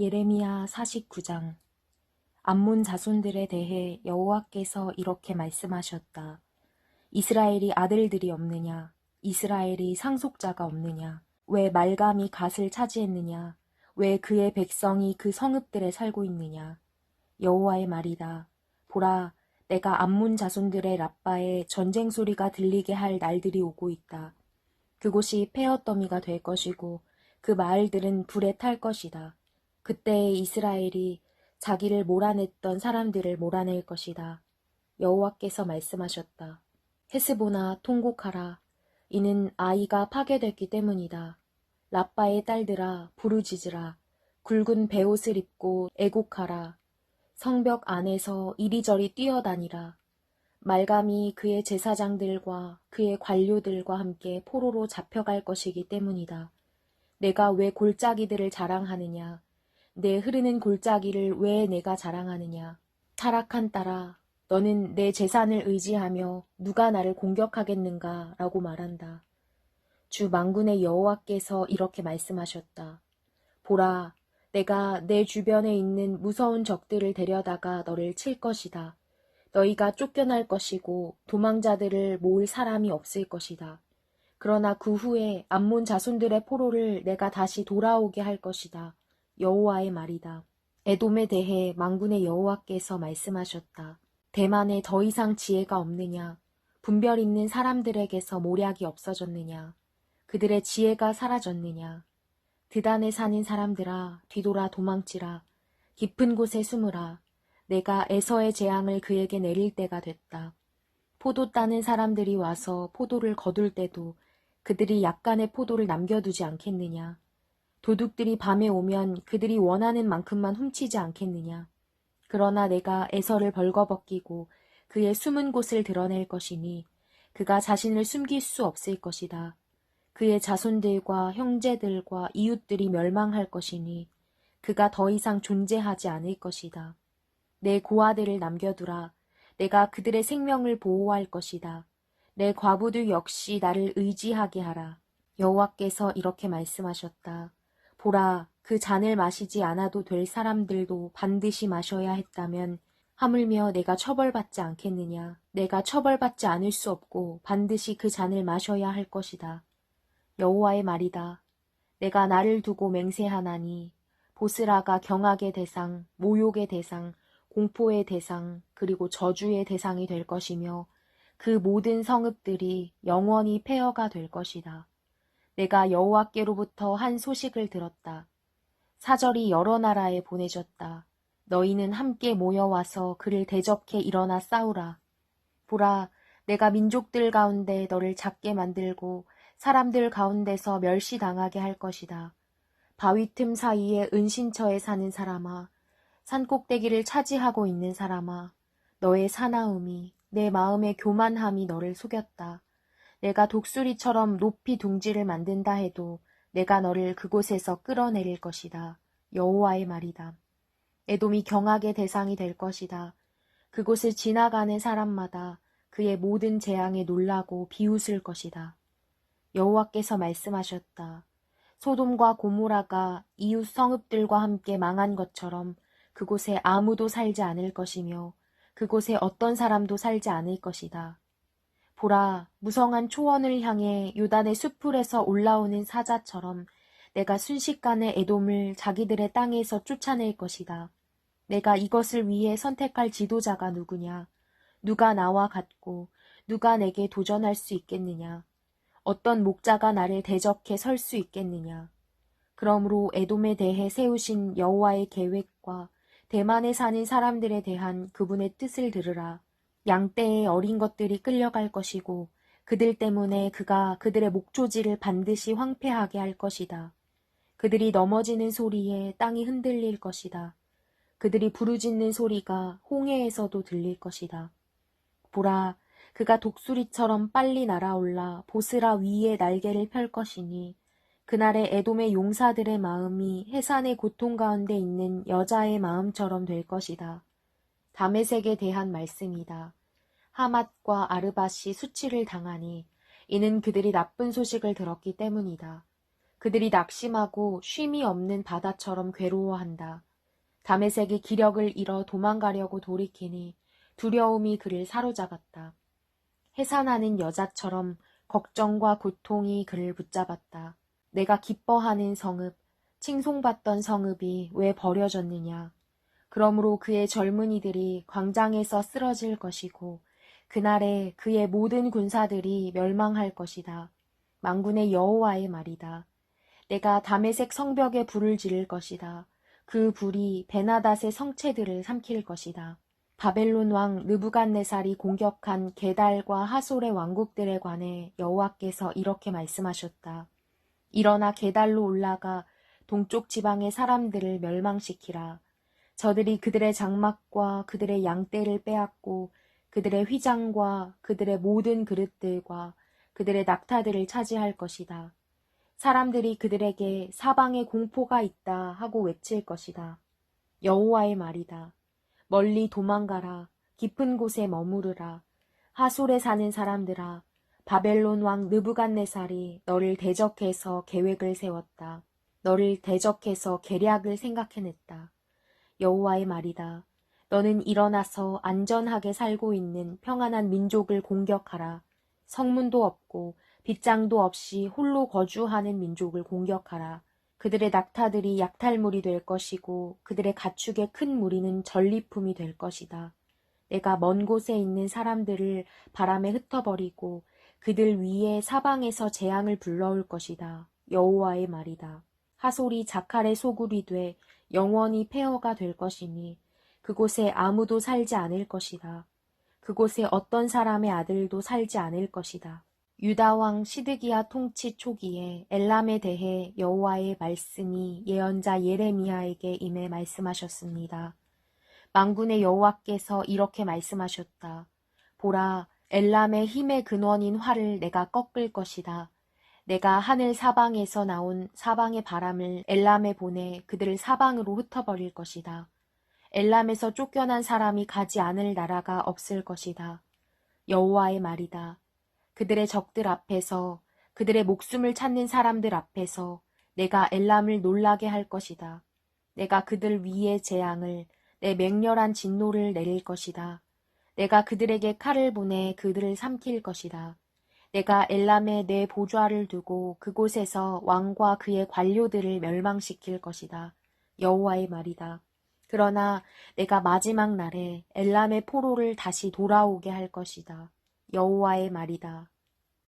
예레미야 49장. 암몬 자손들에 대해 여호와께서 이렇게 말씀하셨다. 이스라엘이 아들들이 없느냐? 이스라엘이 상속자가 없느냐? 왜 말감이 갓을 차지했느냐? 왜 그의 백성이 그 성읍들에 살고 있느냐? 여호와의 말이다. 보라, 내가 암몬 자손들의 라빠에 전쟁 소리가 들리게 할 날들이 오고 있다. 그곳이 폐허더미가 될 것이고 그 마을들은 불에 탈 것이다. 그때 이스라엘이 자기를 몰아냈던 사람들을 몰아낼 것이다. 여호와께서 말씀하셨다. 헤스보나 통곡하라. 이는 아이가 파괴됐기 때문이다. 라빠의 딸들아 부르짖으라. 굵은 베옷을 입고 애곡하라. 성벽 안에서 이리저리 뛰어다니라. 말감이 그의 제사장들과 그의 관료들과 함께 포로로 잡혀갈 것이기 때문이다. 내가 왜 골짜기들을 자랑하느냐? 내 흐르는 골짜기를 왜 내가 자랑하느냐? 타락한 딸아, 너는 내 재산을 의지하며 누가 나를 공격하겠는가? 라고 말한다. 주 만군의 여호와께서 이렇게 말씀하셨다. 보라, 내가 내 주변에 있는 무서운 적들을 데려다가 너를 칠 것이다. 너희가 쫓겨날 것이고 도망자들을 모을 사람이 없을 것이다. 그러나 그 후에 암몬 자손들의 포로를 내가 다시 돌아오게 할 것이다. 여호와의 말이다. 에돔에 대해 만군의 여호와께서 말씀하셨다. 대만에 더 이상 지혜가 없느냐? 분별 있는 사람들에게서 모략이 없어졌느냐? 그들의 지혜가 사라졌느냐? 드단에 사는 사람들아, 뒤돌아 도망치라. 깊은 곳에 숨으라. 내가 에서의 재앙을 그에게 내릴 때가 됐다. 포도 따는 사람들이 와서 포도를 거둘 때도 그들이 약간의 포도를 남겨두지 않겠느냐. 도둑들이 밤에 오면 그들이 원하는 만큼만 훔치지 않겠느냐. 그러나 내가 에서를 벌거벗기고 그의 숨은 곳을 드러낼 것이니 그가 자신을 숨길 수 없을 것이다. 그의 자손들과 형제들과 이웃들이 멸망할 것이니 그가 더 이상 존재하지 않을 것이다. 내 고아들을 남겨두라. 내가 그들의 생명을 보호할 것이다. 내 과부들 역시 나를 의지하게 하라. 여호와께서 이렇게 말씀하셨다. 보라, 그 잔을 마시지 않아도 될 사람들도 반드시 마셔야 했다면 하물며 내가 처벌받지 않겠느냐. 내가 처벌받지 않을 수 없고 반드시 그 잔을 마셔야 할 것이다. 여호와의 말이다. 내가 나를 두고 맹세하나니 보스라가 경악의 대상, 모욕의 대상, 공포의 대상, 그리고 저주의 대상이 될 것이며 그 모든 성읍들이 영원히 폐허가 될 것이다. 내가 여호와께로부터 한 소식을 들었다. 사절이 여러 나라에 보내졌다. 너희는 함께 모여와서 그를 대적해 일어나 싸우라. 보라, 내가 민족들 가운데 너를 작게 만들고 사람들 가운데서 멸시당하게 할 것이다. 바위 틈 사이에 은신처에 사는 사람아, 산꼭대기를 차지하고 있는 사람아, 너의 사나움이, 내 마음의 교만함이 너를 속였다. 내가 독수리처럼 높이 둥지를 만든다 해도 내가 너를 그곳에서 끌어내릴 것이다. 여호와의 말이다. 에돔이 경악의 대상이 될 것이다. 그곳을 지나가는 사람마다 그의 모든 재앙에 놀라고 비웃을 것이다. 여호와께서 말씀하셨다. 소돔과 고모라가 이웃 성읍들과 함께 망한 것처럼 그곳에 아무도 살지 않을 것이며 그곳에 어떤 사람도 살지 않을 것이다. 보라, 무성한 초원을 향해 요단의 수풀에서 올라오는 사자처럼 내가 순식간에 에돔을 자기들의 땅에서 쫓아낼 것이다. 내가 이것을 위해 선택할 지도자가 누구냐? 누가 나와 같고 누가 내게 도전할 수 있겠느냐? 어떤 목자가 나를 대적해 설 수 있겠느냐? 그러므로 에돔에 대해 세우신 여호와의 계획과 대만에 사는 사람들에 대한 그분의 뜻을 들으라. 양떼의 어린 것들이 끌려갈 것이고 그들 때문에 그가 그들의 목조지를 반드시 황폐하게 할 것이다. 그들이 넘어지는 소리에 땅이 흔들릴 것이다. 그들이 부르짖는 소리가 홍해에서도 들릴 것이다. 보라, 그가 독수리처럼 빨리 날아올라 보스라 위에 날개를 펼 것이니 그날에 에돔의 용사들의 마음이 해산의 고통 가운데 있는 여자의 마음처럼 될 것이다. 다메섹에 대한 말씀이다. 하맛과 아르밧이 수치를 당하니 이는 그들이 나쁜 소식을 들었기 때문이다. 그들이 낙심하고 쉼이 없는 바다처럼 괴로워한다. 다메섹이 기력을 잃어 도망가려고 돌이키니 두려움이 그를 사로잡았다. 해산하는 여자처럼 걱정과 고통이 그를 붙잡았다. 내가 기뻐하는 성읍, 칭송받던 성읍이 왜 버려졌느냐. 그러므로 그의 젊은이들이 광장에서 쓰러질 것이고 그날에 그의 모든 군사들이 멸망할 것이다. 만군의 여호와의 말이다. 내가 다메섹 성벽에 불을 지를 것이다. 그 불이 베나닷의 성체들을 삼킬 것이다. 바벨론 왕 느부갓네살이 공격한 게달과 하솔의 왕국들에 관해 여호와께서 이렇게 말씀하셨다. 일어나 게달로 올라가 동쪽 지방의 사람들을 멸망시키라. 저들이 그들의 장막과 그들의 양떼를 빼앗고 그들의 휘장과 그들의 모든 그릇들과 그들의 낙타들을 차지할 것이다. 사람들이 그들에게 사방에 공포가 있다 하고 외칠 것이다. 여호와의 말이다. 멀리 도망가라. 깊은 곳에 머무르라. 하솔에 사는 사람들아. 바벨론 왕 느부갓네살이 너를 대적해서 계획을 세웠다. 너를 대적해서 계략을 생각해냈다. 여호와의 말이다. 너는 일어나서 안전하게 살고 있는 평안한 민족을 공격하라. 성문도 없고 빗장도 없이 홀로 거주하는 민족을 공격하라. 그들의 낙타들이 약탈물이 될 것이고 그들의 가축의 큰 무리는 전리품이 될 것이다. 내가 먼 곳에 있는 사람들을 바람에 흩어버리고 그들 위에 사방에서 재앙을 불러올 것이다. 여호와의 말이다. 하솔이 자칼의 소굴이 돼 영원히 폐허가 될 것이니 그곳에 아무도 살지 않을 것이다. 그곳에 어떤 사람의 아들도 살지 않을 것이다. 유다왕 시드기야 통치 초기에 엘람에 대해 여호와의 말씀이 예언자 예레미야에게 임해 말씀하셨습니다. 만군의 여호와께서 이렇게 말씀하셨다. 보라, 엘람의 힘의 근원인 활을 내가 꺾을 것이다. 내가 하늘 사방에서 나온 사방의 바람을 엘람에 보내 그들을 사방으로 흩어버릴 것이다. 엘람에서 쫓겨난 사람이 가지 않을 나라가 없을 것이다. 여호와의 말이다. 그들의 적들 앞에서 그들의 목숨을 찾는 사람들 앞에서 내가 엘람을 놀라게 할 것이다. 내가 그들 위에 재앙을 내 맹렬한 진노를 내릴 것이다. 내가 그들에게 칼을 보내 그들을 삼킬 것이다. 내가 엘람에 내 보좌를 두고 그곳에서 왕과 그의 관료들을 멸망시킬 것이다. 여호와의 말이다. 그러나 내가 마지막 날에 엘람의 포로를 다시 돌아오게 할 것이다. 여호와의 말이다.